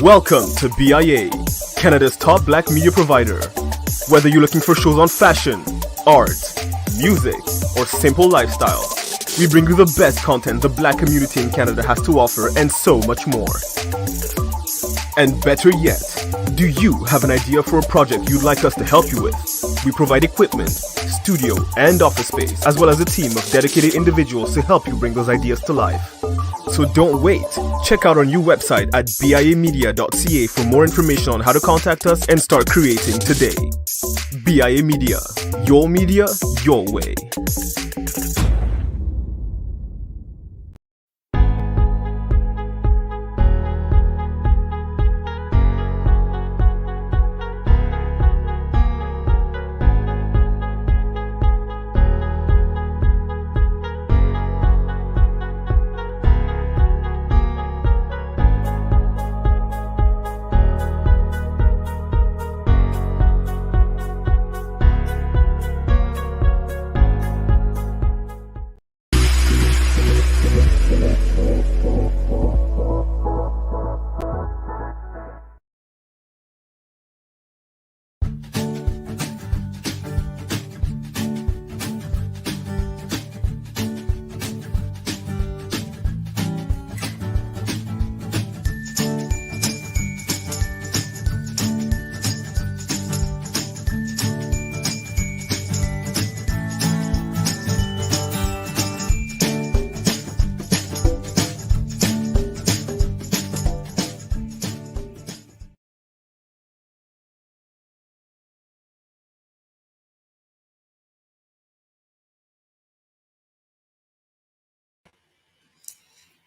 Welcome to BIA, Canada's top black media provider. Whether you're looking for shows on fashion, art, music, or simple lifestyle, we bring you the best content the black community in Canada has to offer and so much more. And better yet, do you have an idea for a project you'd like us to help you with? We provide equipment, studio, and office space, as well as a team of dedicated individuals to help you bring those ideas to life. So don't wait. Check out our new website at biamedia.ca for more information on how to contact us and start creating today. BIA Media, your way.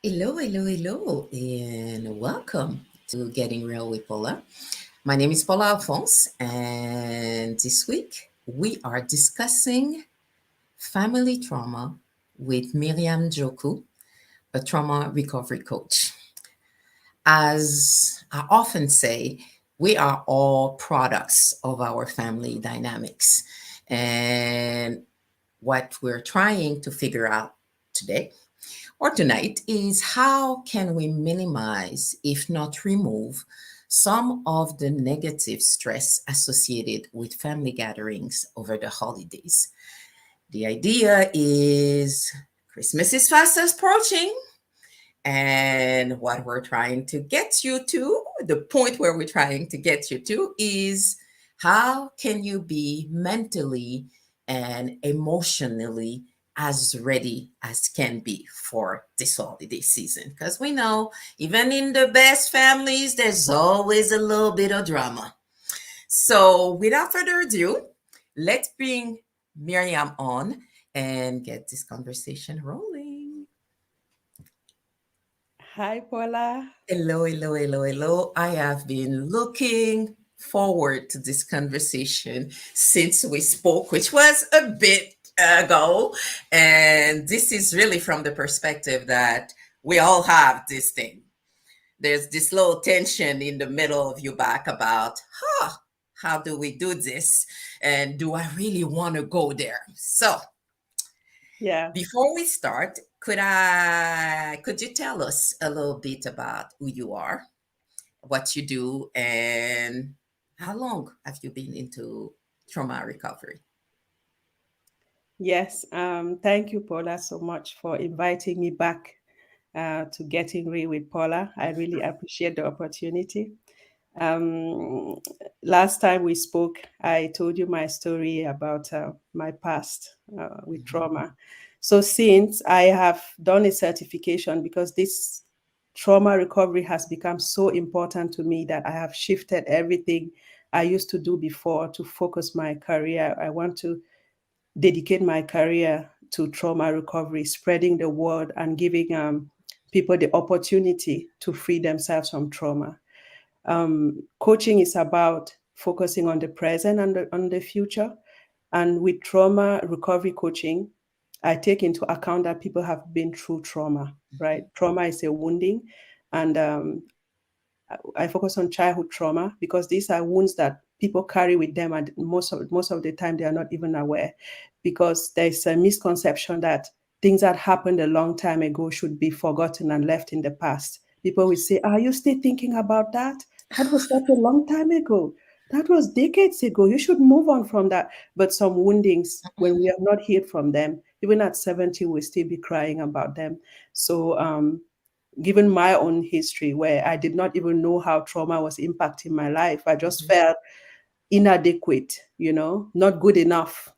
Hello, and welcome to Getting Real with Paula. My name is Paula Alphonse, and this week we are discussing family trauma with Miriam Njoku, a trauma recovery coach. As I often say, we are all products of our family dynamics. And what we're trying to figure out today or tonight is how can we minimize, if not remove, some of the negative stress associated with family gatherings over the holidays. The idea is Christmas is fast approaching, and what we're trying to get you to, the point where we're trying to get you to, is how can you be mentally and emotionally as ready as can be for this holiday season? Because we know even in the best families, there's always a little bit of drama. So without further ado, let's bring Miriam on and get this conversation rolling. Hi, Paula. Hello. I have been looking forward to this conversation since we spoke, which was a bit ago. And this is really from the perspective that we all have this thing. There's this little tension in the middle of your back about, how do we do this? And do I really want to go there? So Yeah. before we start, could you tell us a little bit about who you are, what you do, and how long have you been into trauma recovery? Yes. Thank you, Paula, so much for inviting me back to Getting Real with Paula. I really appreciate the opportunity. Um, Last time we spoke, I told you my story about my past with trauma. So since I have done a certification, because this trauma recovery has become so important to me that I have shifted everything I used to do before to focus my career. I want to dedicate my career to trauma recovery, spreading the word and giving people the opportunity to free themselves from trauma. Coaching is about focusing on the present and on the future. And with trauma recovery coaching, I take into account that people have been through trauma, right? Trauma is a wounding. And I focus on childhood trauma because these are wounds that people carry with them, and most of the time they are not even aware, because there's a misconception that things that happened a long time ago should be forgotten and left in the past. People will say, "Are you still thinking about that? That was such a long time ago. That was decades ago. You should move on from that." But some woundings, when we have not healed from them, even at 70, we'll still be crying about them. So, given my own history, where I did not even know how trauma was impacting my life, I just felt inadequate, not good enough.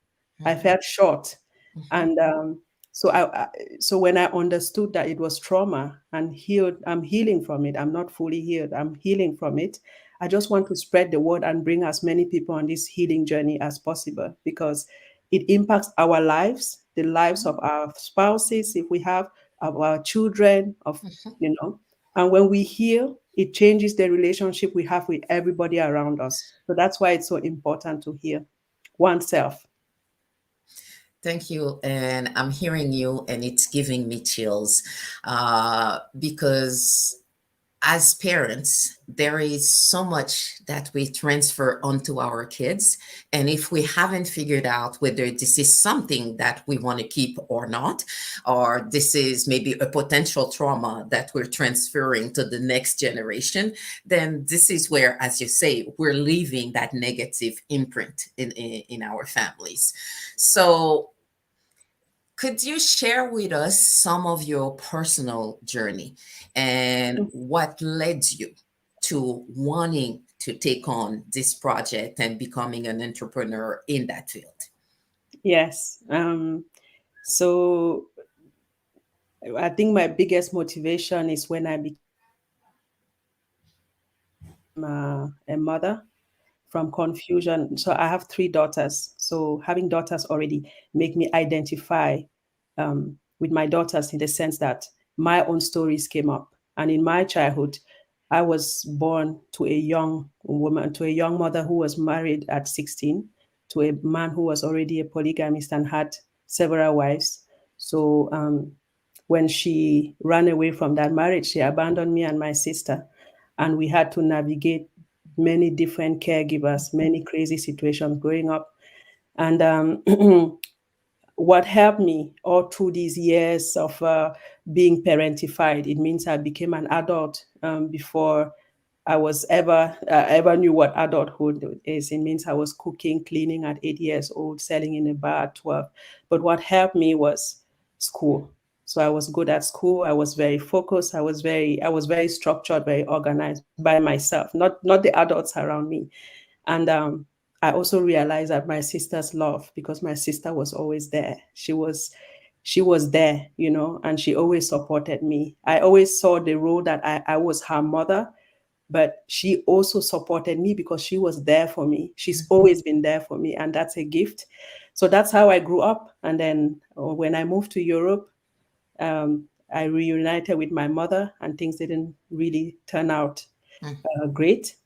I felt short. And so so when I understood that it was trauma and healed, I'm healing from it. I'm not fully healed. I'm healing from it. I just want to spread the word and bring as many people on this healing journey as possible, because it impacts our lives, the lives of our spouses, if we have, of our children, you know. And when we heal, it changes the relationship we have with everybody around us. So that's why it's so important to heal oneself. Thank you. And I'm hearing you, and it's giving me chills because as parents, there is so much that we transfer onto our kids. And if we haven't figured out whether this is something that we want to keep or not, or this is maybe a potential trauma that we're transferring to the next generation, then this is where, as you say, we're leaving that negative imprint in our families. So, could you share with us some of your personal journey and what led you to wanting to take on this project and becoming an entrepreneur in that field? Yes. So I think my biggest motivation is when I became a mother from confusion. So I have three daughters. So having daughters already make me identify with my daughters, in the sense that my own stories came up. And in my childhood, I was born to a young woman, to a young mother who was married at 16, to a man who was already a polygamist and had several wives. So when she ran away from that marriage, she abandoned me and my sister. And we had to navigate many different caregivers, many crazy situations growing up. And what helped me all through these years of being parentified, it means I became an adult before I was ever knew what adulthood is. It means I was cooking, cleaning at 8 years old, selling in a bar at 12. But what helped me was school. So I was good at school. I was very focused. I was very structured, very organized by myself, not the adults around me. And I also realized that my sister's love, because my sister was always there. She was there, and she always supported me. I always saw the role that I was her mother, but she also supported me because she was there for me. She's always been there for me, and that's a gift. So that's how I grew up. And then when I moved to Europe, I reunited with my mother, and things didn't really turn out great,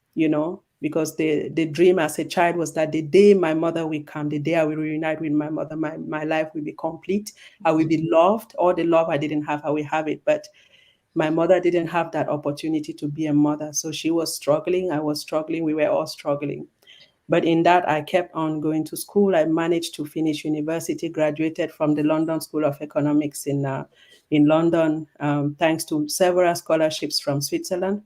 because the dream as a child was that the day my mother will come, the day I will reunite with my mother, my life will be complete. I will be loved. All the love I didn't have, I will have it. But my mother didn't have that opportunity to be a mother. So she was struggling. I was struggling. We were all struggling. But in that, I kept on going to school. I managed to finish university, graduated from the London School of Economics in London, thanks to several scholarships from Switzerland.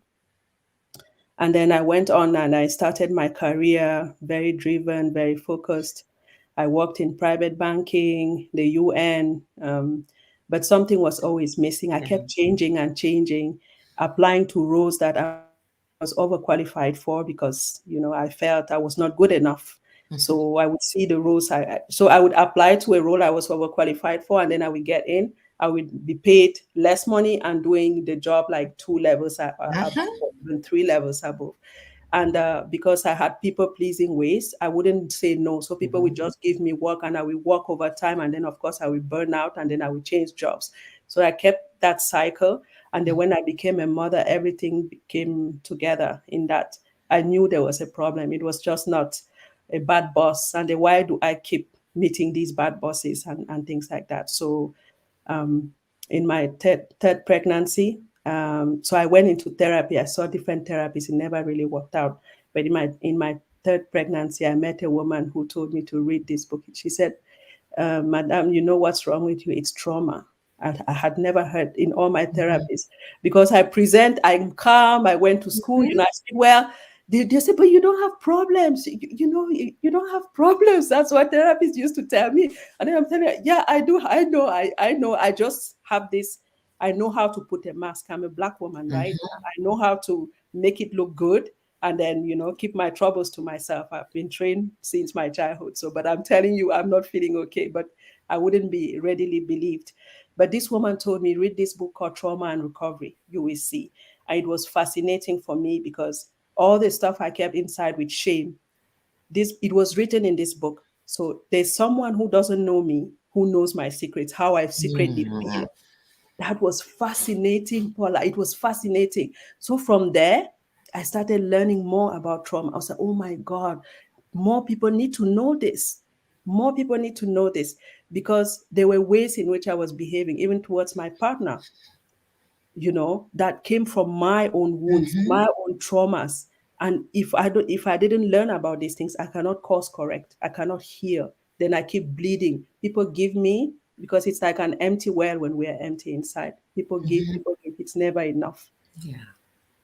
And then I went on and I started my career, very driven, very focused. I worked in private banking, the UN, but something was always missing. I kept changing and changing, applying to roles that I was overqualified for, because I felt I was not good enough. So I would see the roles. So I would apply to a role I was overqualified for, and then I would get in. I would be paid less money and doing the job like 2 levels above, even 3 levels above. And because I had people pleasing ways, I wouldn't say no. So people would just give me work, and I would work overtime. And then, of course, I would burn out, and then I would change jobs. So I kept that cycle. And then when I became a mother, everything came together in that I knew there was a problem. It was just not a bad boss. And then why do I keep meeting these bad bosses and things like that? So in my third pregnancy, so I went into therapy. I saw different therapies. It never really worked out. But in my third pregnancy, I met a woman who told me to read this book. She said, "Madam, you know what's wrong with you? It's trauma." And I had never heard in all my therapies, because I present, I'm calm, I went to school, Mhm. I speak well. They say, but you don't have problems. You don't have problems. That's what therapists used to tell me. And then I'm telling you, yeah, I do. I know. I just have this. I know how to put a mask. I'm a Black woman, right? Mhm. I know how to make it look good, and then, keep my troubles to myself. I've been trained since my childhood. So, but I'm telling you, I'm not feeling okay, but I wouldn't be readily believed. But this woman told me, read this book called Trauma and Recovery. You will see. And it was fascinating for me, because all the stuff I kept inside with shame, it was written in this book. So there's someone who doesn't know me, who knows my secrets, how I secretly feel. Mhm. That was fascinating, Paula. It was fascinating. So from there, I started learning more about trauma. I was like, oh my God, more people need to know this. More people need to know this, because there were ways in which I was behaving, even towards my partner, that came from my own wounds, Mhm. my own traumas. And if I didn't learn about these things, I cannot course correct. I cannot heal. Then I keep bleeding. People give me, because it's like an empty well when we are empty inside. People give, Mhm. people give. It's never enough, Yeah.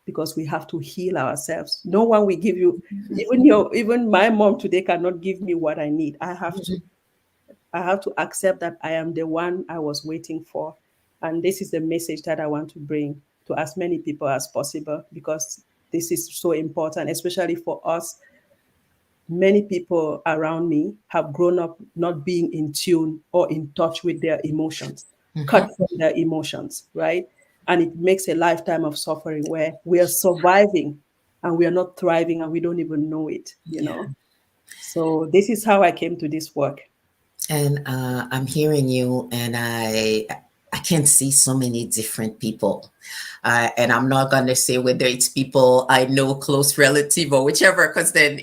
because we have to heal ourselves. No one will give you, even my mom today cannot give me what I need. I have to accept that I am the one I was waiting for. And this is the message that I want to bring to as many people as possible, because this is so important, especially for us. Many people around me have grown up not being in tune or in touch with their emotions, cut Mhm. from their emotions, right? And it makes a lifetime of suffering where we are surviving and we are not thriving, and we don't even know it. Yeah. So this is how I came to this work. And I'm hearing you, and I can see so many different people. And I'm not gonna say whether it's people I know, close relative, or whichever, because then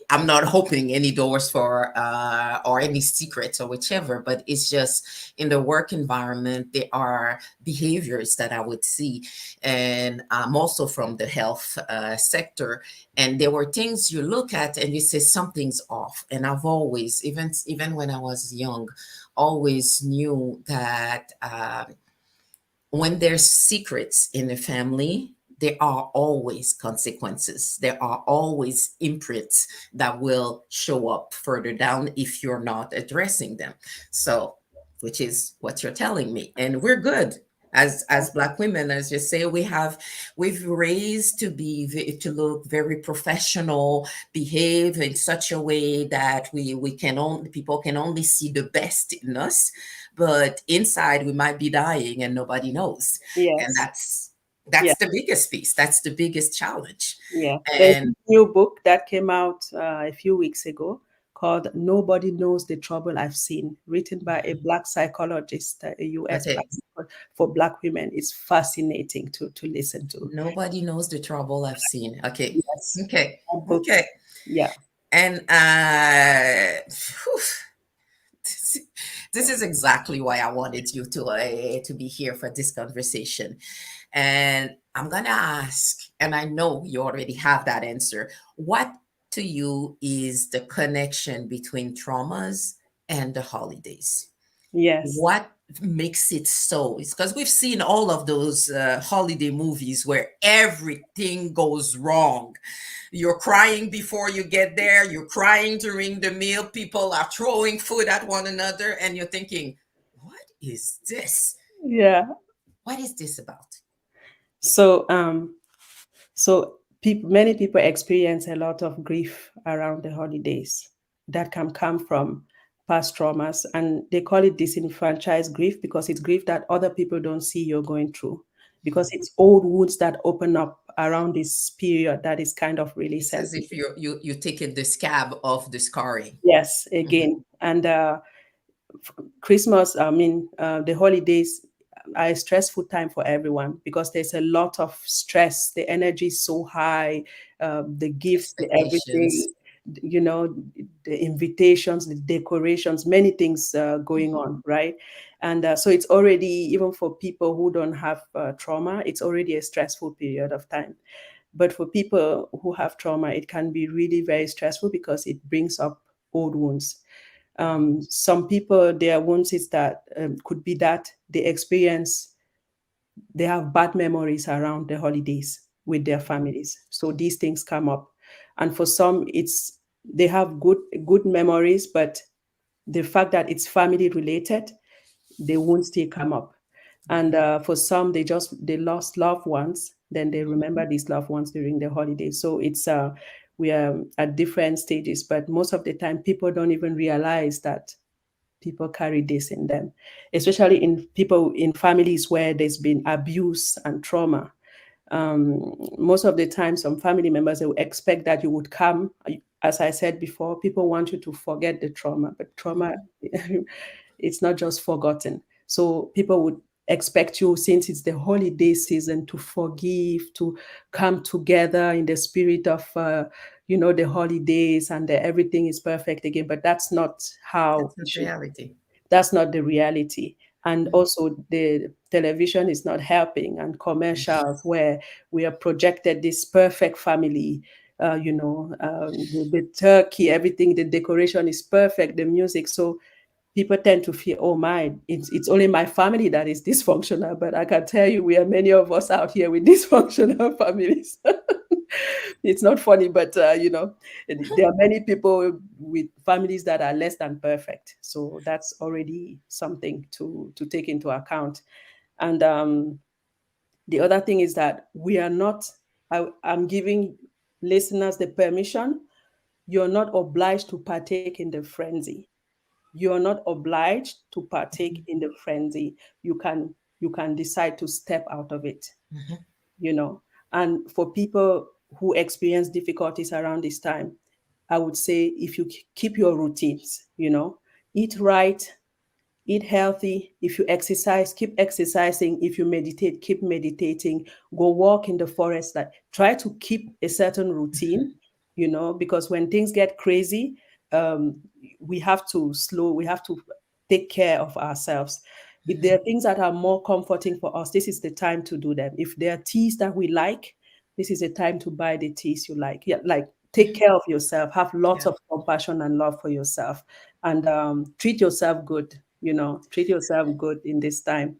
I'm not hoping any doors for or any secrets or whichever. But it's just in the work environment, there are behaviors that I would see, and I'm also from the health sector, and there were things you look at and you say something's off. And I've always, even when I was young, always knew that when there's secrets in the family, there are always consequences. There are always imprints that will show up further down if you're not addressing them. So, which is what you're telling me. And we're good. As Black women, as you say, we've raised to to look very professional, behave in such a way that we can only people can only see the best in us, but inside we might be dying and nobody knows. And Yes. that's Yeah. the biggest piece. That's the biggest challenge. Yeah, there's And a new book that came out a few weeks ago called "Nobody Knows the Trouble I've Seen," written by a Black psychologist, a US okay, for Black women. It's fascinating to listen to. nobody knows the trouble I've seen. Okay. Yes, Okay. that book. Okay. Yeah, And whew, this is exactly why I wanted you to be here for this conversation. And I'm gonna ask, and I know you already have that answer. What to you is the connection between traumas and the holidays? yes, What makes it so? It's because we've seen all of those holiday movies where everything goes wrong. You're crying before you get there, you're crying during the meal, people are throwing food at one another, and you're thinking, what is this? yeah. What is this about? So, many people experience a lot of grief around the holidays that can come from past traumas, and they call it disenfranchised grief, because it's grief that other people don't see you're going through, because it's old wounds that open up around this period that is kind of really It's as sensitive. if you're taking the scab of the scarring. Yes, Mhm. again. And Christmas, I mean, the holidays are a stressful time for everyone, because there's a lot of stress. The energy is so high, the gifts, the Expectations. everything, you know, the invitations, the decorations, many things going on, right? And so it's already, even for people who don't have trauma, it's already a stressful period of time. But for people who have trauma, it can be really very stressful, because it brings up old wounds. Some people, their wounds is that could be that they have bad memories around the holidays with their families. So these things come up. And for some, they have good memories, but the fact that it's family related, they won't still come up. And for some, they lost loved ones, then they remember these loved ones during the holidays. So we are at different stages, but most of the time people don't even realize that people carry this in them, especially in families where there's been abuse and trauma. Most of the time, some family members, they will expect that you would come. As I said before, people want you to forget the trauma, but trauma, it's not just forgotten. So people would expect you, since it's the holiday season, to forgive, to come together in the spirit of, the holidays, and everything is perfect again. But that's not how That's it not should. reality. That's not the reality. And also the television is not helping, and commercials where we are projected this perfect family, the turkey, everything, the decoration is perfect, the music. So people tend to feel, oh my, it's only my family that is dysfunctional. But I can tell you, we are many of us out here with dysfunctional families. It's not funny, but there are many people with families that are less than perfect. So that's already something to take into account. And the other thing is that we are not. I'm giving listeners the permission. You're not obliged to partake in the frenzy. You're not obliged to partake in the frenzy. You can decide to step out of it. Mhm. you know. And for people who experience difficulties around this time, I would say, if you keep your routines, eat right, eat healthy. If you exercise, keep exercising. If you meditate, keep meditating. Go walk in the forest. Like, try to keep a certain routine, because when things get crazy, um, we have to take care of ourselves. If there are things that are more comforting for us, this is the time to do them. If there are teas that we like, this is the time to buy the teas you like. Yeah, like, take care of yourself, have lots Yeah. of compassion and love for yourself, and treat yourself good. Treat yourself good in this time.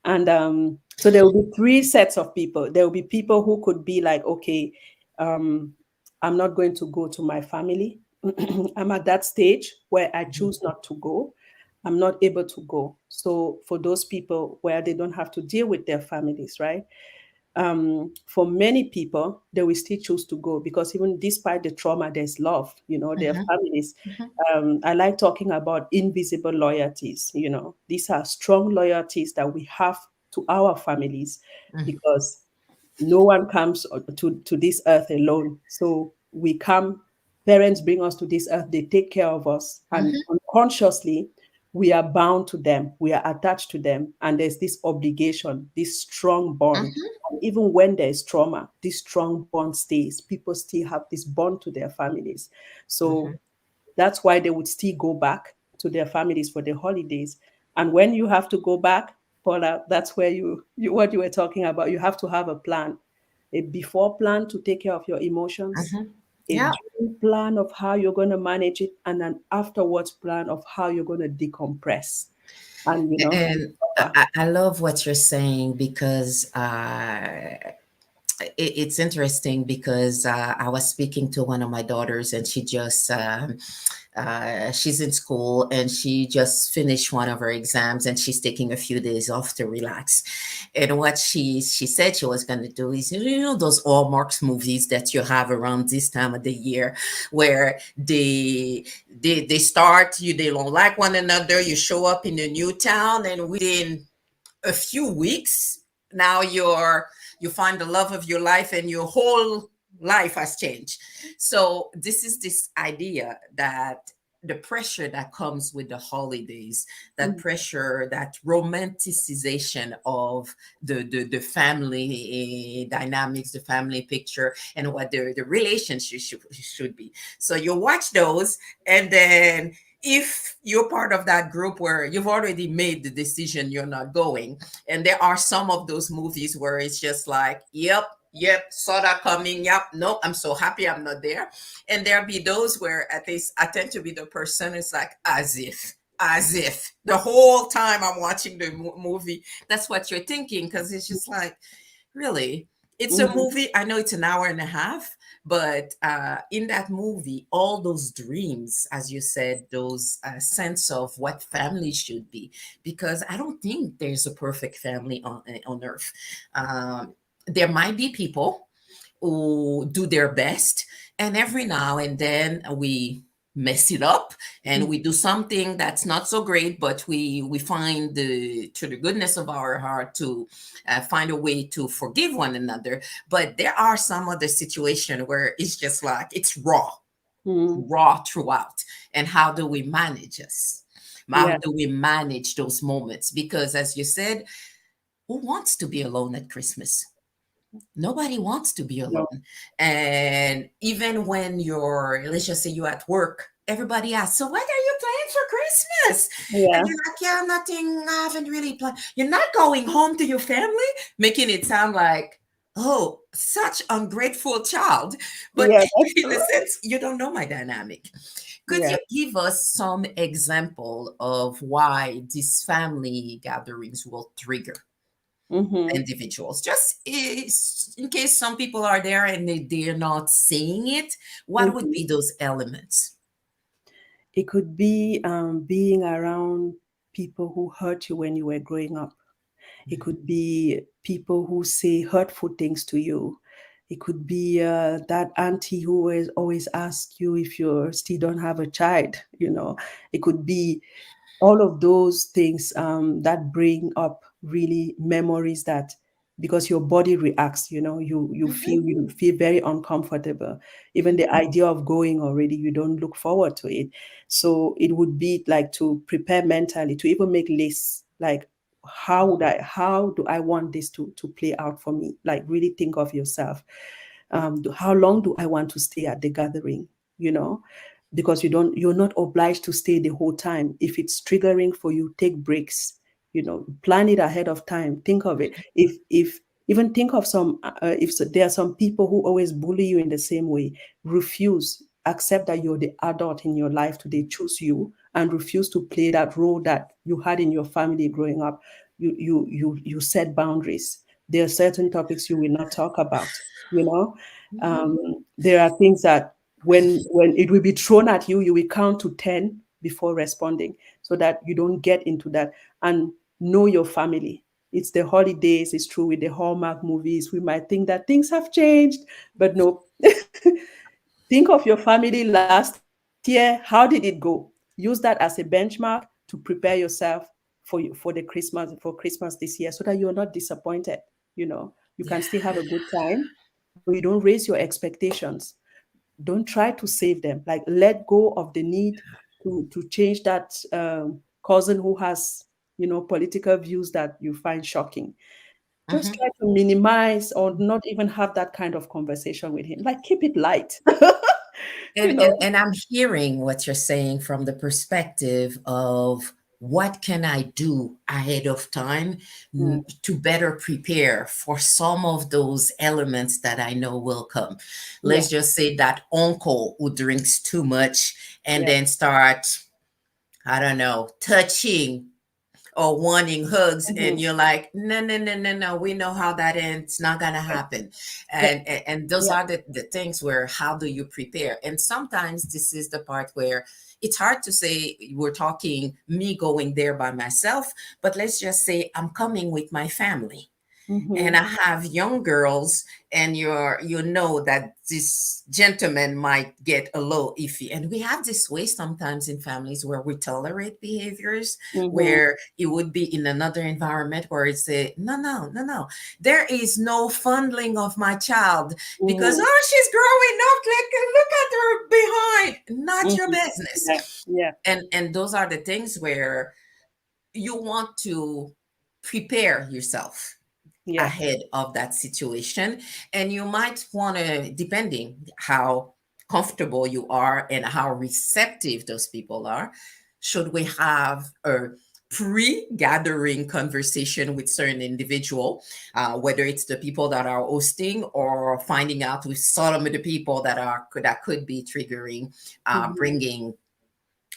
And so there will be three sets of people. There will be people who could be like, okay, um, I'm not going to go to my family. I'm at that stage where I choose not to go. I'm not able to go. So for those people where they don't have to deal with their families, right? For many people, they will still choose to go, because even despite the trauma, there's love, their Mhm. families. Mhm. I like talking about invisible loyalties. These are strong loyalties that we have to our families, Mhm. because no one comes to this earth alone. So we come, parents bring us to this earth, they take care of us, and Mhm. unconsciously, we are bound to them, we are attached to them, and there's this obligation, this strong bond. Mhm. And even when there's trauma, this strong bond stays. People still have this bond to their families. So Mhm. that's why they would still go back to their families for the holidays. And when you have to go back, Paula, that's where you what you were talking about. You have to have a plan, a before plan to take care of your emotions, Mhm. a Yeah. during plan of how you're going to manage it, and an afterwards plan of how you're going to decompress and And recover. I love what you're saying, because it's interesting, because I was speaking to one of my daughters, and she's in school, and she just finished one of her exams, and she's taking a few days off to relax. And what she said she was going to do is, those Hallmarks movies that you have around this time of the year, where they start you, they don't like one another, you show up in a new town, and within a few weeks, now you find the love of your life, and your whole life has changed. So this is this idea that the pressure that comes with the holidays, that Mm, pressure, that romanticization of the family dynamics, the family picture, and what the relationship should be. So you watch those, and then if you're part of that group where you've already made the decision you're not going, and there are some of those movies where it's just like, yep, Yep, saw that coming. Yep, no, I'm so happy I'm not there. And there'll be those where at least I tend to be the person who's like, as if the whole time I'm watching the movie, that's what you're thinking. Because it's just like, really, it's a Mhm. movie. I know it's an hour and a half, but in that movie, all those dreams, as you said, those sense of what family should be, because I don't think there's a perfect family on earth. There might be people who do their best, and every now and then we mess it up and we do something that's not so great, but we find the to the goodness of our heart to find a way to forgive one another. But there are some other situation where it's just like it's Mhm. raw throughout. And how do we manage us, how Yeah. do we manage those moments? Because as you said, who wants to be alone at Christmas? Nobody wants to be No. alone. And even when you're, let's just say you're at work, everybody asks, so what are you planning for Christmas? And Yeah. you're like, yeah, nothing, I haven't really planned. You're not going home to your family, making it sound like, oh, such ungrateful child. But Yeah. That's in a true. sense, you don't know my dynamic. Could Yeah. you give us some example of why these family gatherings will trigger Hmm. individuals, just in case some people are there and they're not seeing it? What would be those elements? It could be being around people who hurt you when you were growing up. It could be people who say hurtful things to you. It could be that auntie who always asks you if you still don't have a child. It could be all of those things that bring up really memories that because your body reacts, you feel very uncomfortable. Even the idea of going already, you don't look forward to it. So it would be like to prepare mentally to even make lists like how do I want this to play out for me? Like really think of yourself. How long do I want to stay at the gathering? You know, because you're not obliged to stay the whole time. If it's triggering for you, take breaks. Plan it ahead of time. Think of it. If even think of some if there are some people who always bully you in the same way, refuse. Accept that you're the adult in your life today. Choose you and refuse to play that role that you had in your family growing up. You set boundaries. There are certain topics you will not talk about. You know, there are things that when it will be thrown at you, you will count to 10 before responding, so that you don't get into that. And know your family. It's the holidays. It's true with the Hallmark movies. We might think that things have changed, but no. Think of your family last year. How did it go? Use that as a benchmark to prepare yourself for Christmas this year, so that you're not disappointed. You can still have a good time, but you don't raise your expectations. Don't try to save them. Like, let go of the need to change that cousin who has political views that you find shocking. Just Mhm. try to minimize or not even have that kind of conversation with him. Like, keep it light. you And, know and and I'm hearing what you're saying from the perspective of what can I do ahead of time Mm, to better prepare for some of those elements that I know will come. yeah, Let's just say that uncle who drinks too much and yeah. then start, I don't know, touching or wanting hugs, and Mhm. you're like, no, no, no, no, no, we know how that ends, it's not gonna happen. Yeah, And those yeah. are the things where how do you prepare? And sometimes this is the part where it's hard to say we're talking me going there by myself, but let's just say I'm coming with my family and Mhm. I have young girls, and you know that this gentleman might get a little iffy. And we have this way sometimes in families where we tolerate behaviors Mhm. where it would be in another environment where it's a no, no, no, no. There is no fondling of my child because Mhm. oh, she's growing up. Like look at her behind. Not your Mhm. Yeah, business. yeah, And those are the things where you want to prepare yourself yeah. ahead of that situation. And you might want to, depending how comfortable you are and how receptive those people are, should we have pre-gathering conversation with certain individual, whether it's the people that are hosting or finding out with some of the people that could be triggering, Mhm. bringing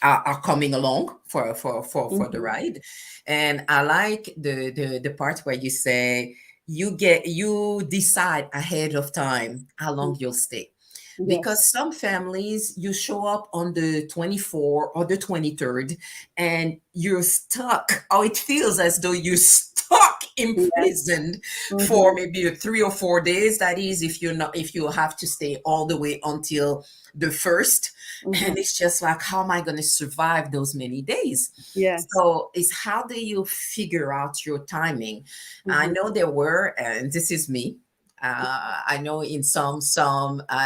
are coming along for the Mhm. ride. And I like the part where you say you decide ahead of time how long you'll stay, Yes. because some families you show up on the 24th or the 23rd and you're stuck, or it feels as though you're stuck Yes. imprisoned for Mhm. maybe 3 or 4 days. That is, if you have to stay all the way until the first. Mhm. And it's just like, how am I going to survive those many days? Yes. So it's how do you figure out your timing? I Mhm. know there were, and this is me, I know in some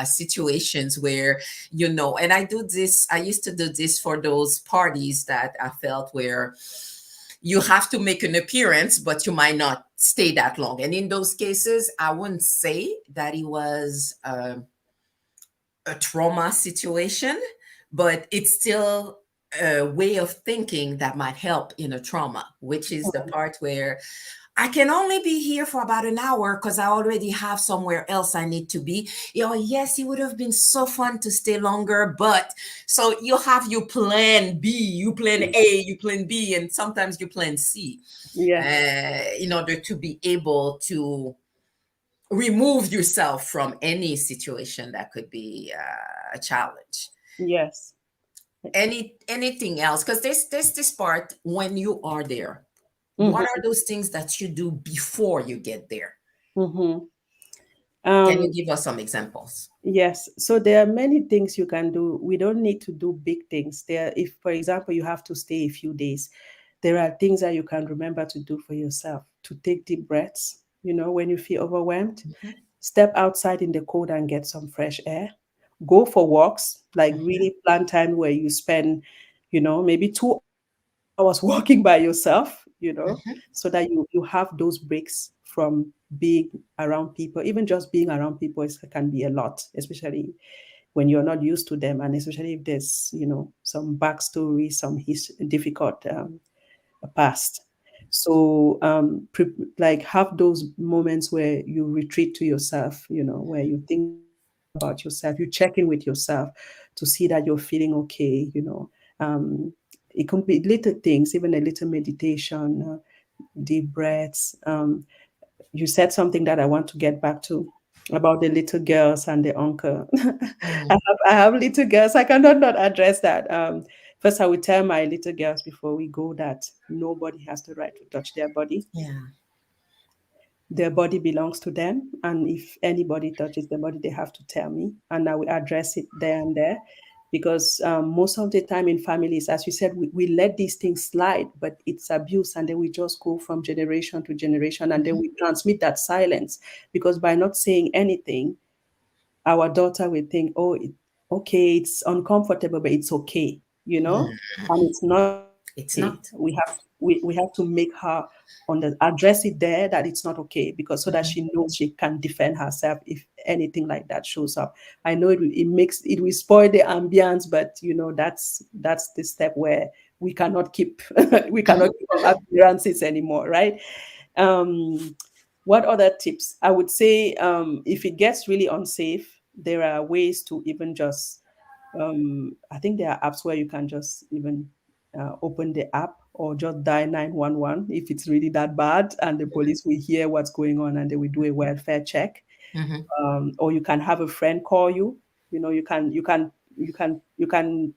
situations where, and I used to do this for those parties that I felt where you have to make an appearance, but you might not stay that long. And in those cases, I wouldn't say that it was a trauma situation, but it's still a way of thinking that might help in a trauma, which is the part where I can only be here for about an hour because I already have somewhere else I need to be. Yes, it would have been so fun to stay longer, but so you have your plan B, you plan A, you plan B, and sometimes you plan C, Yes. in order to be able to remove yourself from any situation that could be a challenge. Yes. Anything else? Because there's this part when you are there. What Mhm. are those things that you do before you get there? Mhm. Can you Um, give us some examples? yes. So there are many things you can do. We don't need to do big things. If, for example, you have to stay a few days, there are things that you can remember to do for yourself. To take deep breaths. When you feel overwhelmed, Mhm, step outside in the cold and get some fresh air. Go for walks. Like mhm, really plan time where you spend, maybe 2 hours walking by yourself. mhm, So that you have those breaks from being around people. Even just being around people can be a lot, especially when you're not used to them, and especially if there's some backstory, some difficult past. So like have those moments where you retreat to yourself, where you think about yourself, you check in with yourself to see that you're feeling okay. um, it can be little things, even a little meditation, deep breaths. You said something that I want to get back to about the little girls and the uncle. mm. I have little girls. I cannot not address that. First, I will tell my little girls before we go that nobody has the right to touch their body. Yeah. Their body belongs to them. And if anybody touches their body, they have to tell me. And I will address it there and there. Because most of the time in families, as you said, we let these things slide, but it's abuse. And then we just go from generation to generation. And then Mhm, we transmit that silence. Because by not saying anything, our daughter will think, oh, okay, it's uncomfortable, but it's okay, mm. and it's not okay. It's We not. have to make her address it there that it's not okay, because so that Mhm, she knows she can defend herself if anything like that shows up. I know it will spoil the ambience, but that's the step where we cannot keep we cannot mhm, keep up appearances anymore, right? um what other tips? I would say, if it gets really unsafe, there are ways to even just, I think there are apps where you can just even open the app or just dial 911 if it's really that bad, and the police will hear what's going on and they will do a welfare check. mhm, Or you can have a friend call you. You can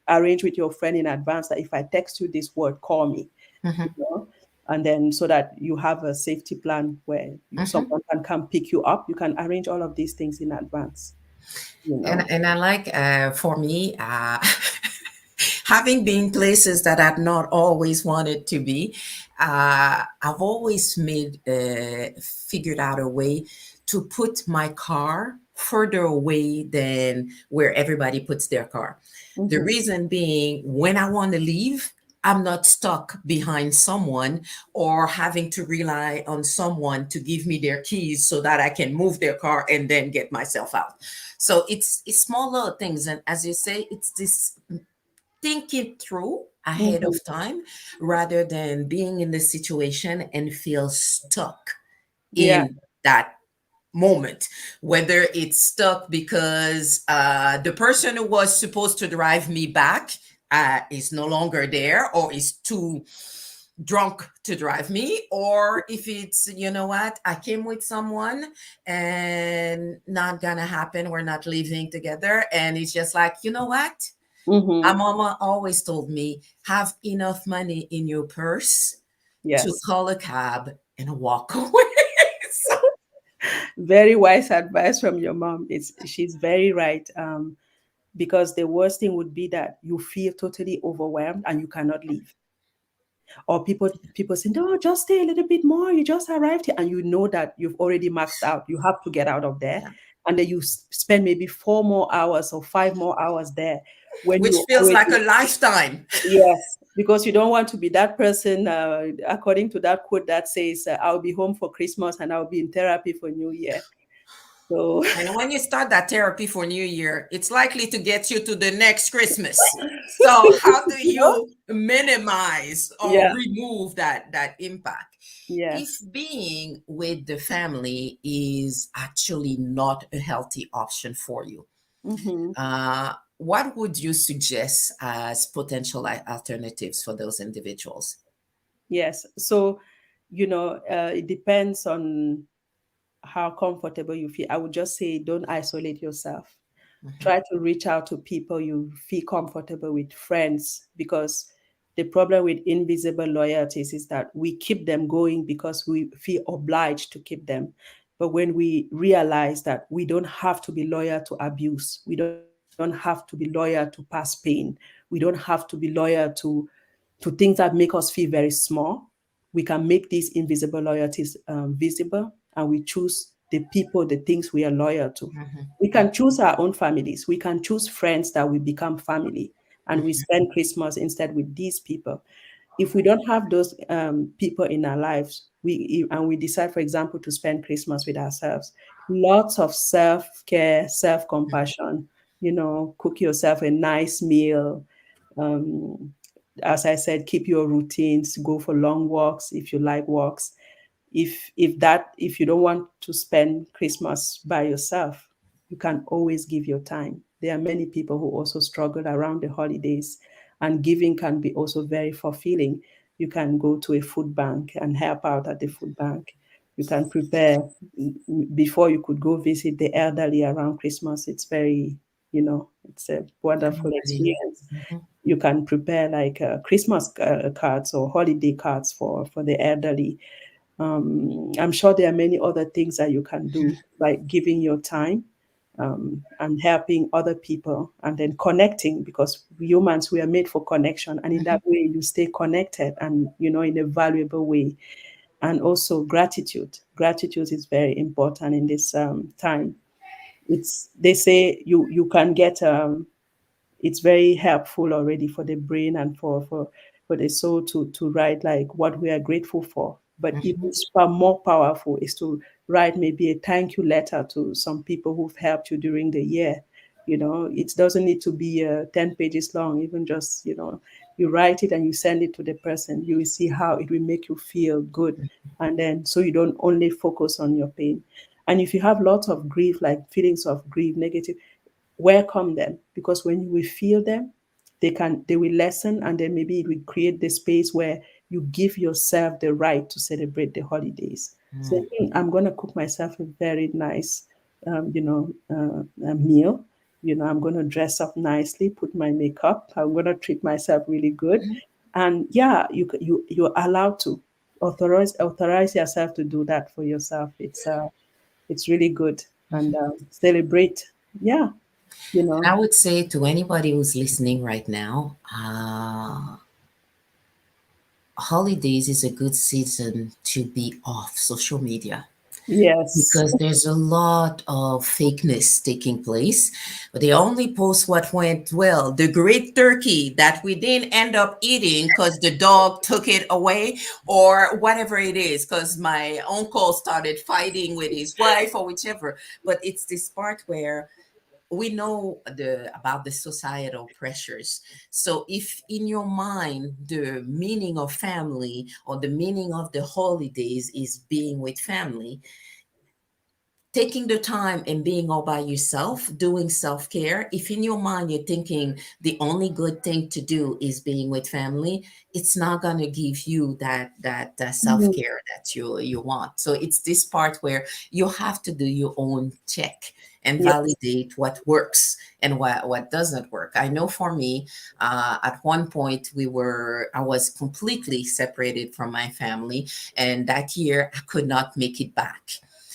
arrange with your friend in advance that if I text you this word, call me, you mhm, know, and then so that you have a safety plan where mhm. someone can come pick you up. You can arrange all of these things in advance, you And know. and I like, for me, having been places that I've not always wanted to be, I've always figured out a way to put my car further away than where everybody puts their car. The Mhm. reason being, when I want to leave, I'm not stuck behind someone or having to rely on someone to give me their keys so that I can move their car and then get myself out. So it's small little things, and as you say, it's this think it through ahead of Mhm. time rather than being in the situation and feel stuck Yeah. in that moment, whether it's stuck because the person who was supposed to drive me back is no longer there or is too drunk to drive me, or if it's, you know what, I came with someone and not gonna happen, we're not living together, and it's just like, you know what, my Mhm. mama always told me, have enough money in your purse to Yes. call a cab and walk away. So, Very wise advice from your mom. She's very right. Because the worst thing would be that you feel totally overwhelmed and you cannot leave. Or people say, no, just stay a little bit more. You just arrived here, and you know that you've already maxed out. You have to get out of there, yeah. and then you spend maybe 4 more hours or 5 more hours there when Which you feels like already. a lifetime. Yes, because you don't want to be that person. According to that quote that says, "I'll be home for Christmas and I'll be in therapy for New Year." So, And when you start that therapy for New Year, it's likely to get you to the next Christmas. So how do you know, you minimize or yeah, remove that impact? If yes. being with the family is actually not a healthy option for you, Hmm. what would you suggest as potential alternatives for those individuals? Yes. So, it depends on how comfortable you feel. I would just say don't isolate yourself. Mhm, Try to reach out to people you feel comfortable with, friends, because the problem with invisible loyalties is that we keep them going because we feel obliged to keep them. But when we realize that we don't have to be loyal to abuse, we don't have to be loyal to past pain, we don't have to be loyal to things that make us feel very small, we can make these invisible loyalties visible, and we choose the people, the things we are loyal to. mhm, We can choose our own families. We can choose friends that we become family, and we mhm, spend Christmas instead with these people. If we don't have those people in our lives, we decide, for example, to spend Christmas with ourselves, lots of self-care, self-compassion, cook yourself a nice meal. um, as I said, keep your routines, go for long walks if you like walks. If you don't want to spend Christmas by yourself, you can always give your time. There are many people who also struggle around the holidays, and giving can be also very fulfilling. You can go to a food bank and help out at the food bank. You can prepare before you could go visit the elderly around Christmas. It's a wonderful mhm, experience. mhm, You can prepare like Christmas cards or holiday cards for the elderly. I'm sure there are many other things that you can do, like giving your time, and helping other people, and then connecting, because humans, we are made for connection, and in mhm, that way you stay connected, and in a valuable way. And also gratitude is very important in this time. It's They say you can get it's very helpful already for the brain and for the soul to write like what we are grateful for. But even mhm, far more powerful is to write maybe a thank you letter to some people who've helped you during the year. It doesn't need to be 10 pages long. Even just, you write it and you send it to the person, you will see how it will make you feel good. And then, so you don't only focus on your pain. And if you have lots of grief, like feelings of grief, negative, welcome them, because when you will feel them, they will lessen, and then maybe it will create the space where you give yourself the right to celebrate the holidays. So I'm going to cook myself a very nice a meal. I'm going to dress up nicely, put my makeup, I'm going to treat myself really good. mhm. And yeah, you're allowed to authorize yourself to do that for yourself. It's really good. And celebrate. Yeah, you I know. would say to anybody who's listening right now, holidays is a good season to be off social media Yes. because there's a lot of fakeness taking place. They only post what went well. The great turkey that we didn't end up eating because the dog took it away, or whatever it is, because my uncle started fighting with his wife or whichever. But it's this part where we know about the societal pressures. So if in your mind the meaning of family or the meaning of the holidays is being with family, taking the time and being all by yourself, doing self care, if in your mind you're thinking the only good thing to do is being with family, it's not going to give you that self Mhm. care that you want. So it's this part where you have to do your own check and Yes. validate what works and what doesn't work. I know for me, at one point I was completely separated from my family, and that year I could not make it back.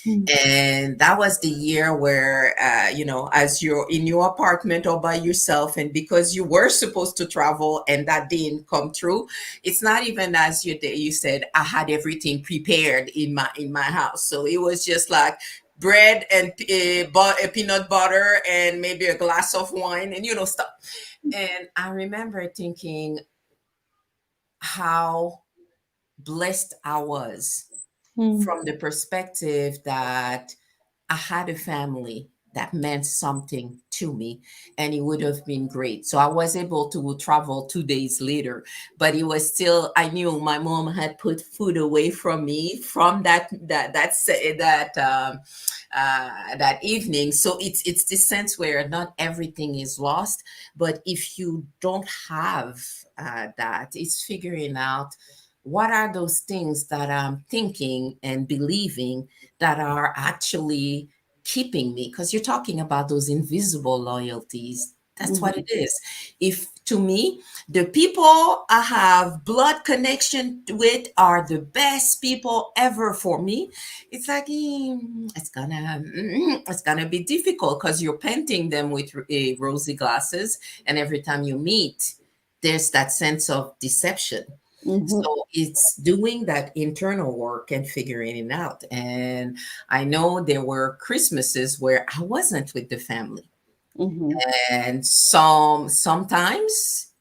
Mm. And that was the year where, as you're in your apartment all by yourself, and because you were supposed to travel and that didn't come through, it's not even as you said, I had everything prepared in my house. So it was just like bread and peanut butter and maybe a glass of wine and stuff. And I remember thinking how blessed I was Mm. from the perspective that I had a family that meant something to me, and it would have been great. So I was able to travel 2 days later, but it was still, I knew my mom had put food away from me from that evening. So it's this sense where not everything is lost, but if you don't have that, it's figuring out what are those things that I'm thinking and believing that are actually keeping me, because you're talking about those invisible loyalties. That's what it Mhm. is. If to me, the people I have blood connection with are the best people ever for me, it's like it's gonna be difficult because you're painting them with rosy glasses, and every time you meet, there's that sense of deception. Mhm. So it's doing that internal work and figuring it out. And I know there were Christmases where I wasn't with the family. Mhm. And sometimes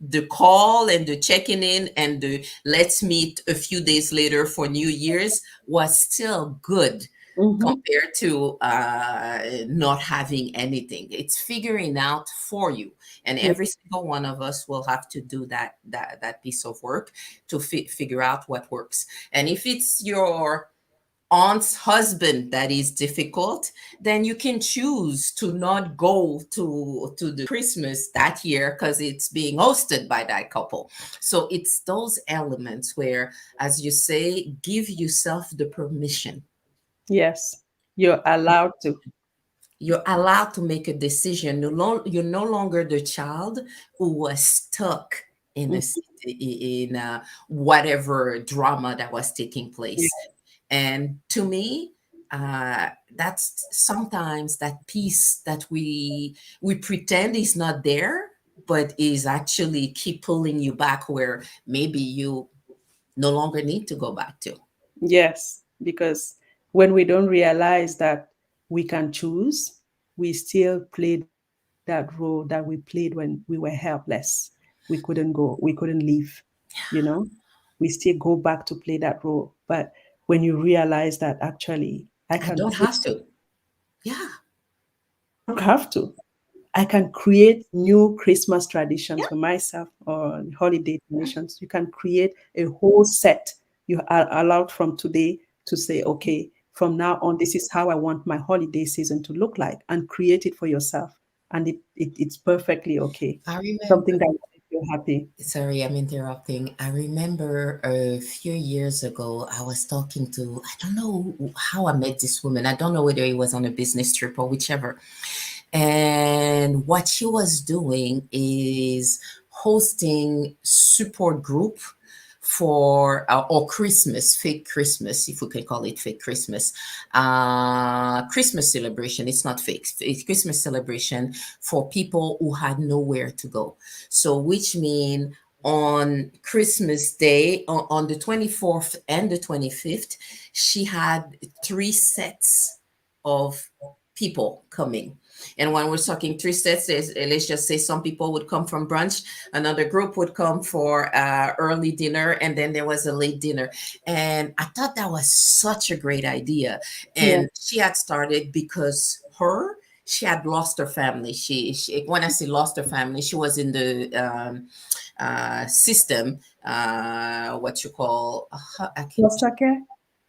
the call and the checking in and the let's meet a few days later for New Year's was still good Mhm. compared to not having anything. It's figuring out for you, and Yeah. every single one of us will have to do that piece of work to figure out what works. And if it's your aunt's husband that is difficult, then you can choose to not go to the Christmas that year because it's being hosted by that couple. So it's those elements where, as you say, give yourself the permission. Yes. You're allowed to. You're allowed to make a decision. You're no longer the child who was stuck in Mm. whatever drama that was taking Yeah. place. And to me, that's sometimes that piece that we pretend is not there, but is actually keep pulling you back where maybe you no longer need to go back to. Yes. Because when we don't realize that we can choose, we still play that role that we played when we were helpless. We couldn't go, we couldn't leave, you know? We still go back to play that role. But when you realize that actually I I can don't create, have to. Yeah. I don't have to. I can create new Christmas Yeah. traditions for myself or holiday traditions. You can create a whole set. You are allowed from today to say, okay, from now on, this is how I want my holiday season to look like, and create it for yourself. And it's perfectly okay. I Something remember. that will make you happy. Sorry, I'm interrupting. I remember a few years ago, I was talking to, I don't know how I met this woman. I don't know whether it was on a business trip or whichever. And what she was doing is hosting support group for or Christmas, fake Christmas, if we can call it fake Christmas, Christmas celebration. It's not fake. It's Christmas celebration for people who had nowhere to go. So, which mean on Christmas Day, on the 24th and the 25th, she had three sets of people coming. And when we're talking three sets, let's just say some people would come from brunch, another group would come for early dinner, and then there was a late dinner. And I thought that was such a great idea. Yeah. And she had started because her she had lost her family. She when I say lost her family, she was in the system. What you call Foster care?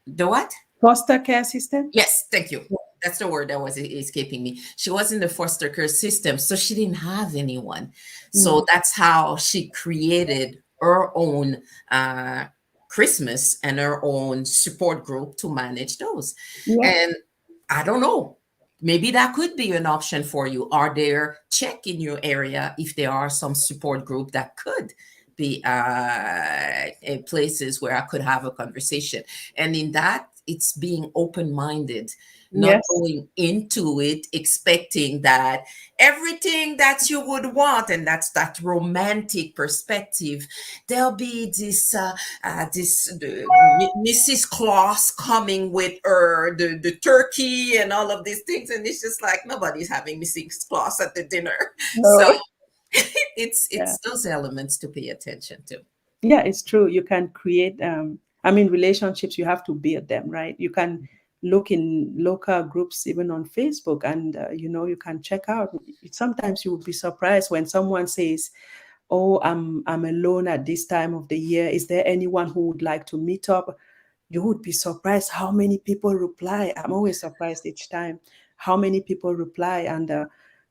the what? Foster care system? Yes, thank you. That's the word that was escaping me. She was in the foster care system, so she didn't have anyone. So that's how she created her own Christmas and her own support group to manage those. Yeah. And I don't know. Maybe that could be an option for you. Are there check in your area if there are some support group that could be places where I could have a conversation? And in that, it's being open-minded, not Yes. going into it expecting that everything that you would want, and that's that romantic perspective. There'll be Mrs. Claus coming with her the turkey and all of these things, and it's just like nobody's having Mrs. Claus at the dinner. So No. it's Yeah. those elements to pay attention to. Yeah, it's true. You can create, I mean, relationships, you have to build them, right? You can look in local groups, even on Facebook, and, you can check out. Sometimes you will be surprised when someone says, oh, I'm alone at this time of the year. Is there anyone who would like to meet up? You would be surprised how many people reply. I'm always surprised each time how many people reply, and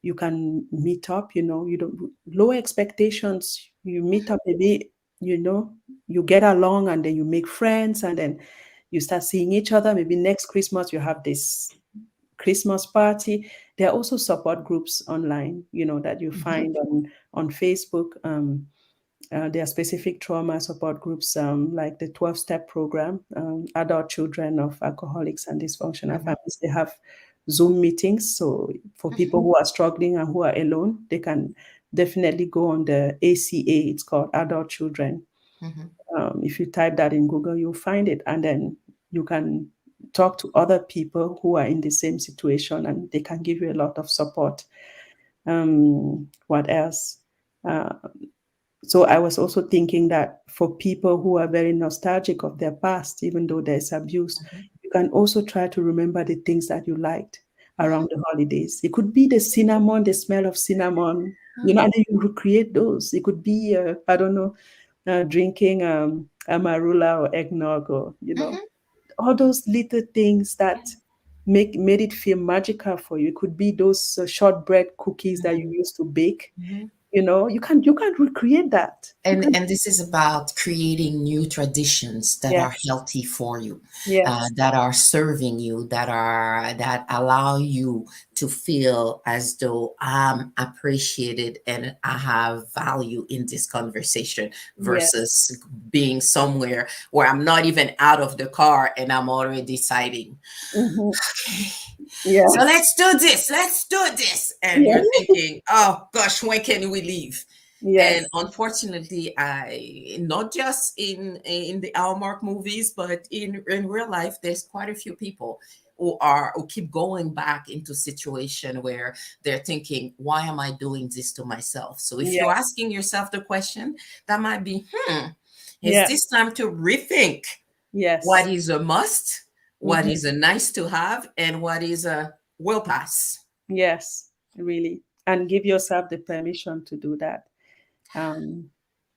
you can meet up. You don't low expectations. You meet up, maybe you get along, and then you make friends, and then you start seeing each other. Maybe next Christmas you have this Christmas party. There are also support groups online, that you find on Facebook. There are specific trauma support groups, like the 12-step program, adult children of alcoholics and dysfunctional families. They have Zoom meetings. So for people who are struggling and who are alone, they can definitely go on the ACA. It's called Adult Children. If you type that in Google, you'll find it. And then you can talk to other people who are in the same situation, and they can give you a lot of support. What else? So I was also thinking that for people who are very nostalgic of their past, even though there's abuse, you can also try to remember the things that you liked around the holidays. It could be the cinnamon, the smell of cinnamon, and then you recreate those. It could be, I don't know, drinking amarula or eggnog, or, all those little things that made it feel magical for you. It could be those shortbread cookies that you used to bake. You can recreate that. And this is about creating new traditions that are Yes. healthy for you, Yes. that are serving you, that allow you to feel as though I'm appreciated and I have value in this conversation, Yes. versus being somewhere where I'm not even out of the car and I'm already deciding, Mhm. okay, Yeah. so let's do this, and Yeah. you're thinking, oh gosh, when can we leave? And Yes. unfortunately, I not just in the Hallmark movies, but in real life, there's quite a few people who keep going back into situation where they're thinking, why am I doing this to myself? So if you're Yes. asking yourself the question, that might be, is Yeah. this time to rethink what Yes. is a must, what Mhm. is a nice to have, and what is a will pass? Yes. Really. And give yourself the permission to do that. Um,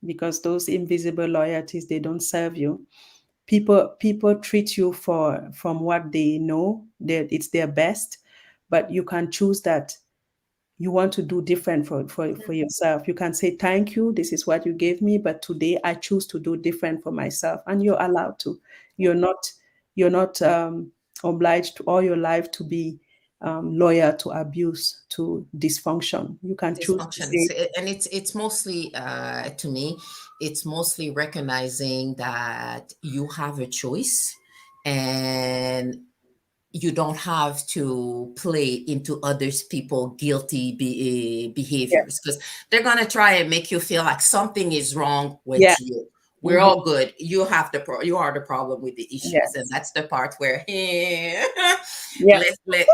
because those invisible loyalties, they don't serve you. People treat you from what they know that it's their best, but you can choose that you want to do different for yourself. You can say, thank you, this is what you gave me, but today I choose to do different for myself. And you're allowed to. You're not obliged to all your life to be loyal to abuse, to dysfunction. You can choose to Dysfunction. say, And it's mostly to me, it's mostly recognizing that you have a choice, and you don't have to play into others people guilty behaviors, yes, because they're going to try and make you feel like something is wrong with yes, you. We're mhm, all good. You are the problem with the issues, and yes, that's the part where yeah, let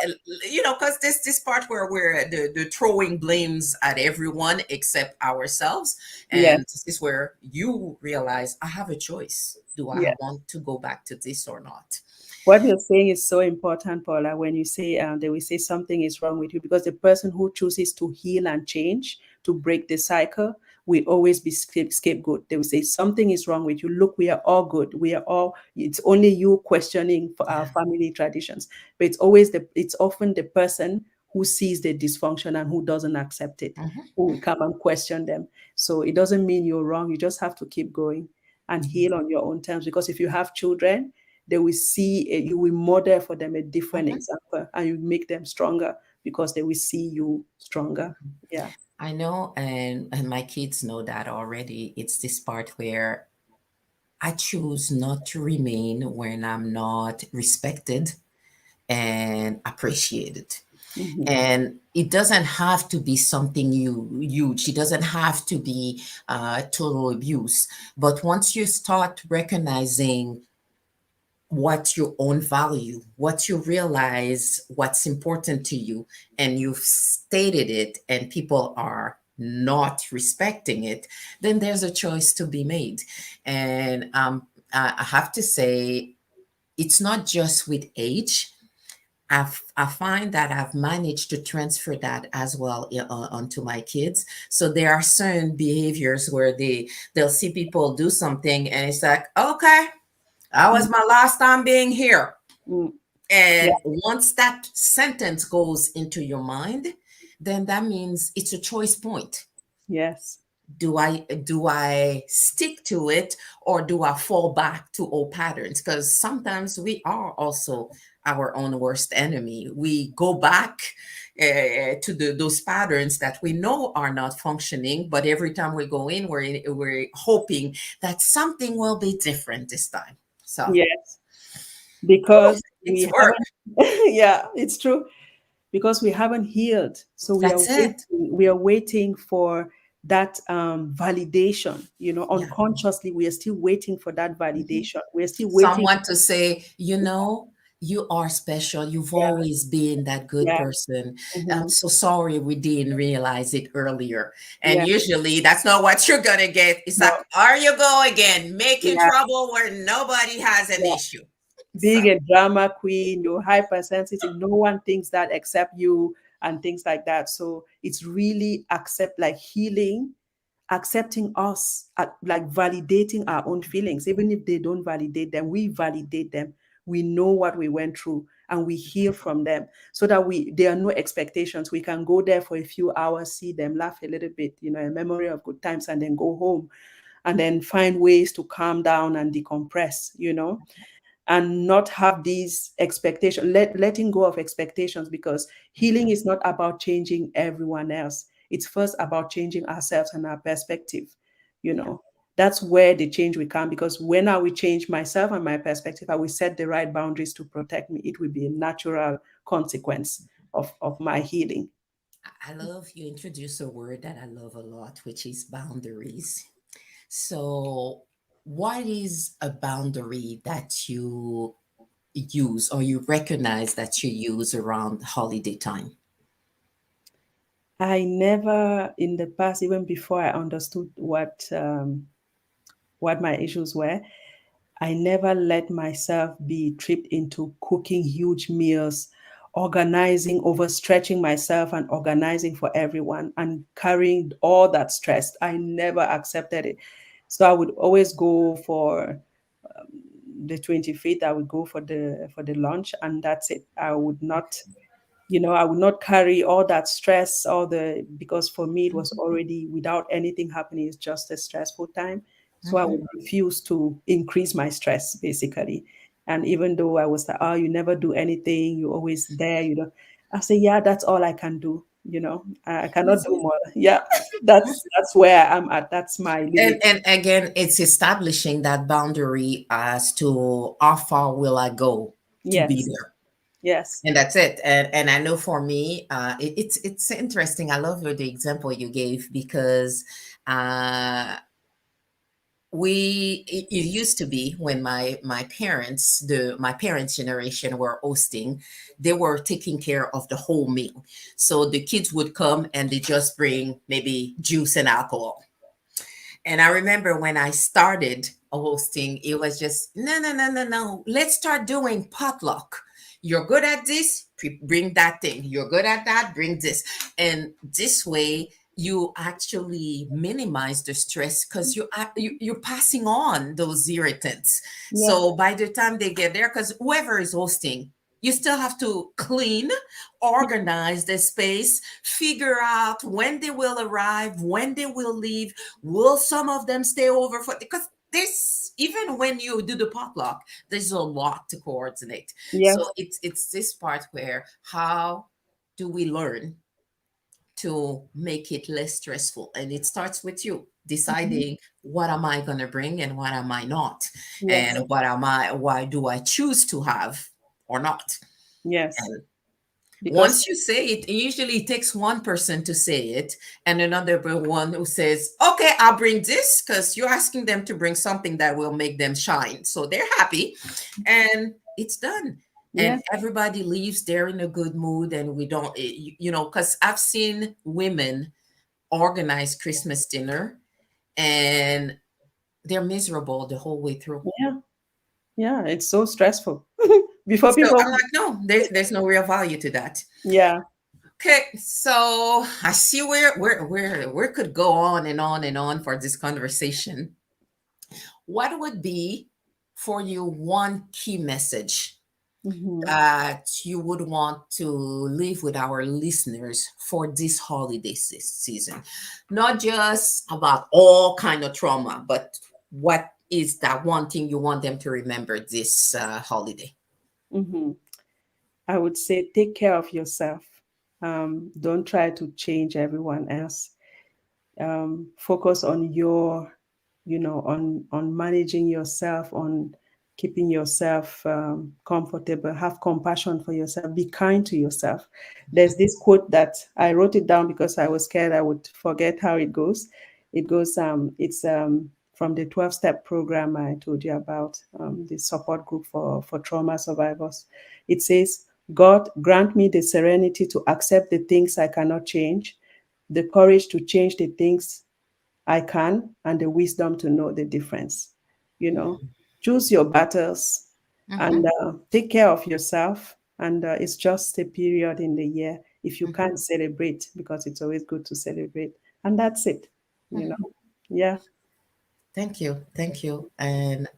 because this part where we're the throwing blames at everyone except ourselves, and yes, this is where you realize I have a choice. Do I yes, want to go back to this or not? What you're saying is so important, Paula. When you say they will say something is wrong with you, because the person who chooses to heal and change, to break the cycle, will always be scapegoat. They will say something is wrong with you. Look, we are all good. We are all. It's only you questioning for our family traditions, but it's often the person who sees the dysfunction and who doesn't accept it, who will come and question them. So it doesn't mean you're wrong. You just have to keep going and heal on your own terms. Because if you have children, they will see you will model for them a different example, and you make them stronger because they will see you stronger. Yeah. I know, and my kids know that already. It's this part where I choose not to remain when I'm not respected and appreciated. Mhm. And it doesn't have to be something huge. It doesn't have to be total abuse. But once you start recognizing what your own value, what you realize, what's important to you, and you've stated it, and people are not respecting it, then there's a choice to be made. And I have to say, it's not just with age. I find that I've managed to transfer that as well onto my kids. So there are certain behaviors where they'll see people do something, and it's like, okay, that was my last time being here. Mm. Yeah. And once that sentence goes into your mind, then that means it's a choice point. Yes. Do I stick to it, or do I fall back to old patterns? Because sometimes we are also our own worst enemy. We go back to those patterns that we know are not functioning, but every time we go in, we're hoping that something will be different this time. So Yes. Because it's we work. haven't. Yeah, it's true. Because we haven't healed, so That's it. we are waiting for that validation. Yeah. Unconsciously, we are still waiting for that Mhm. validation. We are still waiting. Someone to say, you are special. You've Yeah. always been that good Yeah. person. I'm Mhm. so sorry we didn't realize it earlier. And Yeah. usually that's not what you're going to get. It's like, No. are you go again, making Yeah. trouble where nobody has an Yeah. issue. So, Being a drama queen, you're hypersensitive. No one thinks that except you, and things like that. So it's really like healing, accepting us, like validating our own feelings. Even if they don't validate them, we validate them. We know what we went through, and we heal from them, so that there are no expectations. We can go there for a few hours, see them, laugh a little bit, a memory of good times, and then go home, and then find ways to calm down and decompress, and not have these expectations, letting go of expectations, because healing is not about changing everyone else. It's first about changing ourselves and our perspective. You yeah. know, that's where the change will come, because when I will change myself and my perspective, I will set the right boundaries to protect me. It will be a natural consequence of my healing. I love you introduce a word that I love a lot, which is boundaries. So, what is a boundary that you use or you recognize that you use around holiday time? I never, in the past, even before I understood what my issues were, I never let myself be tripped into cooking huge meals, organizing, overstretching myself and organizing for everyone and carrying all that stress. I never accepted it. So I would always go for the 25th, I would go for the lunch, and that's it. I would not, I would not carry all that stress, because for me it was already, without anything happening, it's just a stressful time. So I would refuse to increase my stress, basically. And even though I was like, oh, you never do anything, you're always there, I say, yeah, that's all I can do. I cannot do more. Yeah, that's where I'm at. That's my limit. And again, it's establishing that boundary as to how far will I go to be Yes, there. yes. And that's it. And I know for me, it's interesting. I love the example you gave because uh, it used to be when my parents generation were hosting, they were taking care of the whole meal. So the kids would come and they just bring maybe juice and alcohol. And I remember when I started hosting, it was just no, no, no, no, no. Let's start doing potluck. You're good at this, bring that thing. You're good at that, bring this. And this way, you actually minimize the stress because you're passing on those irritants. Yeah. So by the time they get there, because whoever is hosting, you still have to clean, organize the space, figure out when they will arrive, when they will leave. Will some of them stay over for, because this, even when you do the potluck, there's a lot to coordinate. So Yes. it's this part where how do we learn to make it less stressful? And it starts with you Mhm. deciding what am I going to bring and what am I not, Yes. and why do I choose to have or not. Yes. And Because once you say it, usually it takes one person to say it, and another one who says, okay, I'll bring this, because you're asking them to bring something that will make them shine. So they're happy and it's done. And yes. everybody leaves there in a good mood. And we don't, because I've seen women organize Christmas dinner and they're miserable the whole way through. Yeah. Yeah. It's so stressful. Before So people. I'm like, no, there's no real value to that. Yeah. Okay, so I see where we could go on and on and on for this conversation. What would be for you one key message Mhm. that you would want to leave with our listeners for this holiday season? Not just about all kind of trauma, but what is that one thing you want them to remember this holiday? Mhm. I would say take care of yourself. Don't try to change everyone else. Focus on your, on managing yourself, on keeping yourself comfortable. Have compassion for yourself. Be kind to yourself. There's this quote that I wrote it down because I was scared I would forget how it goes. It goes, it's from the 12-step program I told you about, the support group for trauma survivors. It says, God, grant me the serenity to accept the things I cannot change, the courage to change the things I can, and the wisdom to know the difference. You know, choose your battles and Mhm, take care of yourself. And it's just a period in the year. If you mhm, can't celebrate, because it's always good to celebrate, and that's it. You mhm. know, yeah. Thank you, thank you. And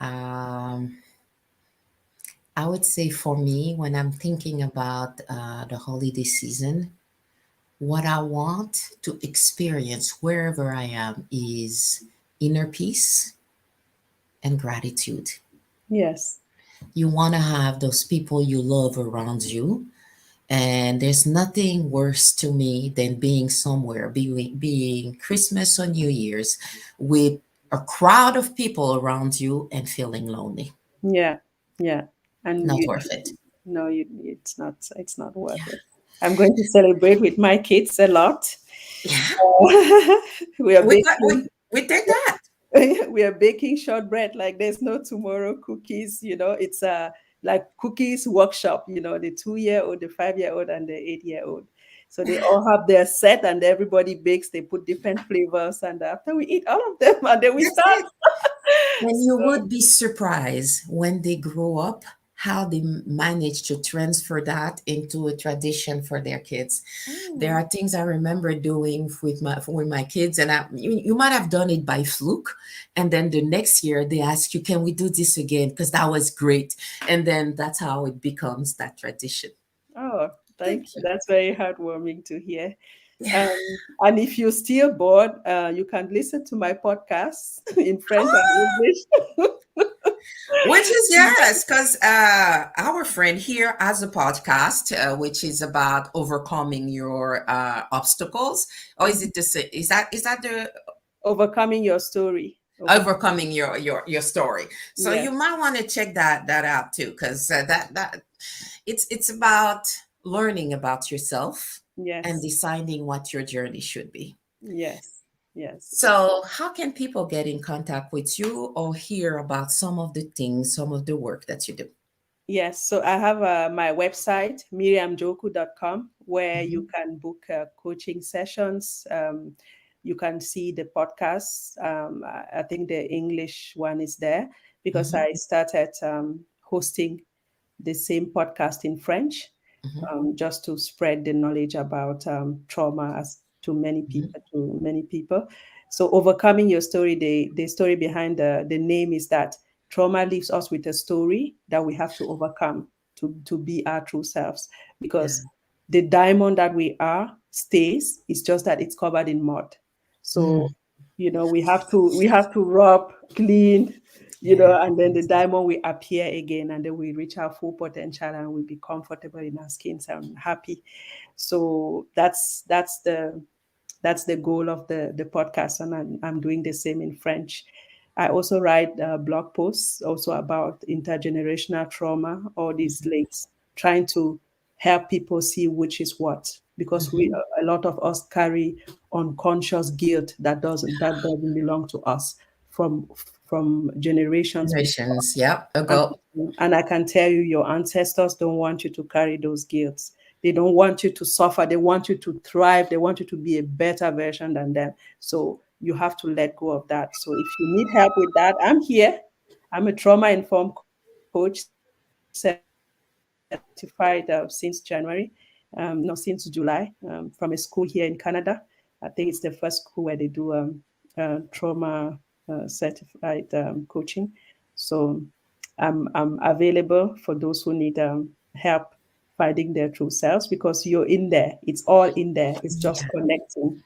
I would say for me, when I'm thinking about the holiday season, what I want to experience wherever I am is inner peace and gratitude. Yes. You want to have those people you love around you. And there's nothing worse to me than being somewhere, being Christmas or New Year's with a crowd of people around you and feeling lonely. Yeah. Yeah. And Not you, worth it. no, it's not. It's not worth it. I'm going to celebrate with my kids a lot. Yeah, We are we got baking. we did that. We are baking shortbread like there's no tomorrow. Cookies, it's a like cookies workshop. The 2-year-old, the 5-year-old, and the 8-year-old. So they all have their set, and everybody bakes. They put different flavors, and after we eat all of them, and then we That's start. it. And you So, would be surprised when they grow up how they manage to transfer that into a tradition for their kids. There mm, are things I remember doing with my kids, and you might have done it by fluke, and then the next year they ask you, "Can we do this again? Because that was great." And then that's how it becomes that tradition. oh, thank Thank you. you. That's very heartwarming to hear. Yeah. And if you're still bored, you can listen to my podcast in French and English. Which is yes, because our friend here has a podcast, which is about overcoming your obstacles. Or is it the same? Is that the Overcoming your story. overcoming your story? So Yeah. you might want to check that out too, because that it's about learning about yourself and Yes. deciding what your journey should be. Yes. Yes. It's So, how can people get in contact with you or hear about some of the things, some of the work that you do? yes. So I have my website, miriamjoku.com, where you Mhm. can book coaching sessions. you can see the podcasts. I think the English one is there because Mhm. I started hosting the same podcast in French, Mhm. just to spread the knowledge about trauma as to many Mhm. people. To many people. So, overcoming your story, the story behind the name is that trauma leaves us with a story that we have to overcome to be our true selves. Yeah. Because the diamond that we are stays. It's just that it's covered in mud. So, Mm. we have to rub, clean, Yeah. and then the diamond will appear again, and then we reach our full potential, and we'll be comfortable in our skins and happy. So that's the goal of the podcast, and I'm doing the same in French. I also write blog posts also about intergenerational trauma, all these links, trying to help people see which is what, because Mhm. a lot of us carry unconscious guilt that doesn't belong to us from generations before. Generations. Yep. and, Ago. and I can tell you, your ancestors don't want you to carry those guilts. They don't want you to suffer. They want you to thrive. They want you to be a better version than them. So you have to let go of that. So if you need help with that, I'm here. I'm a trauma informed coach, certified since January, no, since July, from a school here in Canada. I think it's the first school where they do trauma certified coaching. So I'm available for those who need help finding their true selves, because you're in there. It's all in there. It's just Yeah. connecting.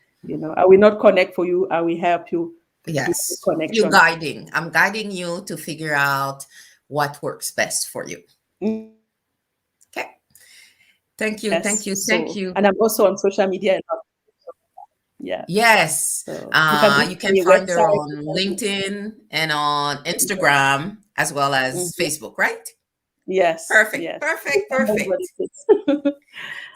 I will not connect for you. I will help you do the Yes. You connection. guiding. I'm guiding you to figure out what works best for you. Yes. Okay. Thank So, you. and Thank I'm you. also on Thank you. social media a lot. Yeah. Yes. So you can visit You my can find her website. on LinkedIn and on Instagram as well as Mhm. Facebook, right? Yes, Perfect. yes. You Perfect. can know what Perfect. it is. Yeah.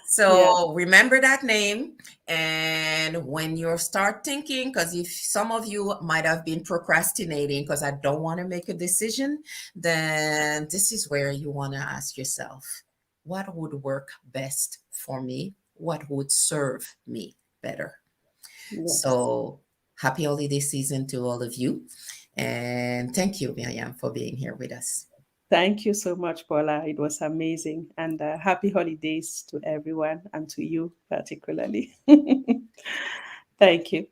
So remember that name. And when you start thinking, because if some of you might have been procrastinating because I don't want to make a decision, then this is where you want to ask yourself, what would work best for me? What would serve me better? Yes. So happy holiday season to all of you. And thank you, Miriam, for being here with us. Thank you so much, Paula. It was amazing. And happy holidays to everyone and to you particularly. Thank you.